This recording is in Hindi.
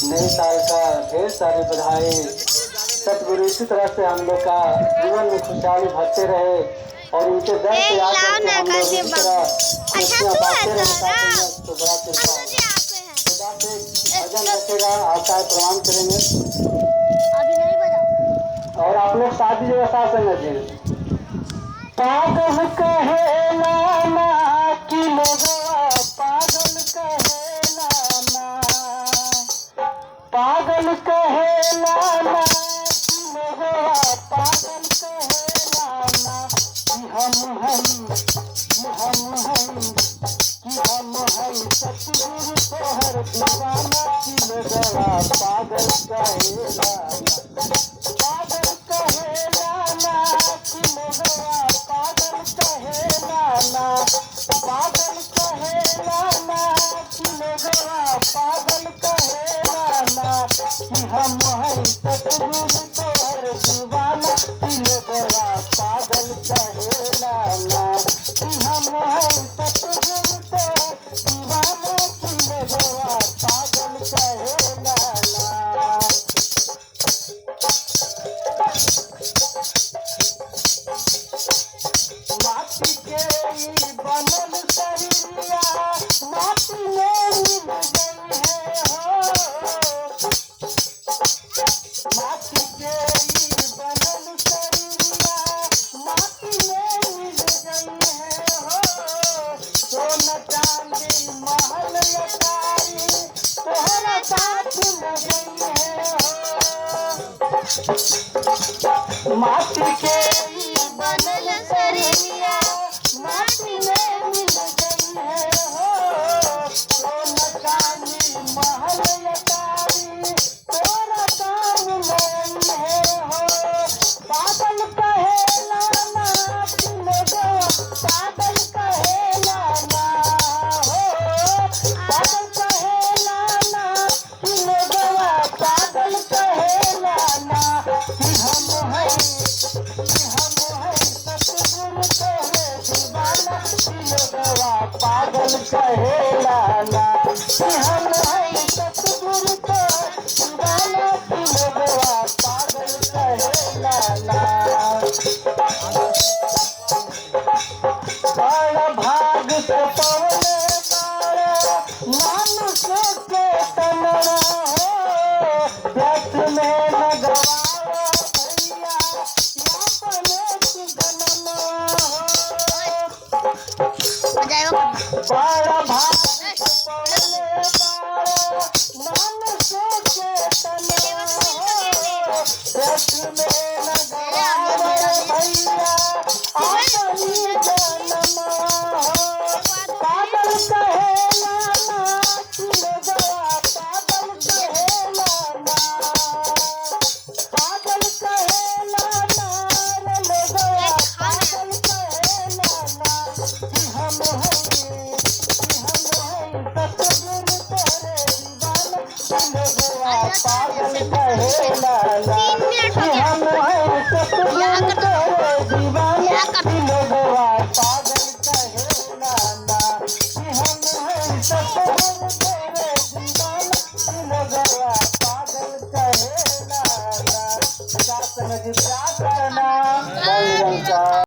नए साल का ढेर सारी बधाई। सतगुरु इसी तरह से हम लोग का जीवन में खुशहाली भरते रहे और उनके दर से आकर के हम लोग इसी तरह खुशियाँ बांटते रहे। तो बड़ा कृपा खुदा से भजन रखेगा, आता है प्रणाम करेंगे। और आप लोग शादी जो ऐसा समझिए, पागल कहे नाना की लोगवा, पागल कहे नाना, पागल कहे नाना की लोगवा, पागल कहे नाना कि हम सतगुरु तोहर दीवाना की लोगवा, पागल कहे नाना, पागल कहे नाना की लोगवा, पागल कहे नाना, पागल कहे नाना की लोगवा, पागल कहे नाना कि हम सतगुरु तोहर दीवाना की लोगवा, पागल कहे नाना कि हम सतगुरु तोहर दीवाना की लोगवा, पागल कहे नाना। माटी के बनल शरीरिया माटी में मिल गई है हो, माटी के बनल शरीरिया माटी में मिल गई है हो। सोना चांदी महल अटारी तोहरा साथ मिल गई है हो। माटी के बनल शरीरिया माटी में मिल गई है हो। सोना चांदी महल अटारी तोरा काम नहीं है हो। पागल कहे नाना की लोगवा, पागल कहे नाना हो, पागल कहे नाना की लोगवा, पागल कहे नाना कि हम सतगुरु तोहरे दीवाना की लोगवा, पागल कहे नाना कि हम सतगुरु तोहरे दीवाना की लोगवा, पागल कहे नाना। बड़ भाग से पवने बाड़ा मानुष के तनरा हो, व्यर्थ में न गवाओ भैया यापने की गणना हो। बड़ भाग से पवने बाड़ा मानुष के तनरा हो, व्यर्थ में न गवाओ भैया अपनी गणना हो। पागल कहे नाना की लोगवा, पागल कहे नाना, पागल कहे नाना रे लोगवा, पागल कहे नाना कि हम सतगुरु तोहरे दीवाना की लोगवा, पागल कहे नाना।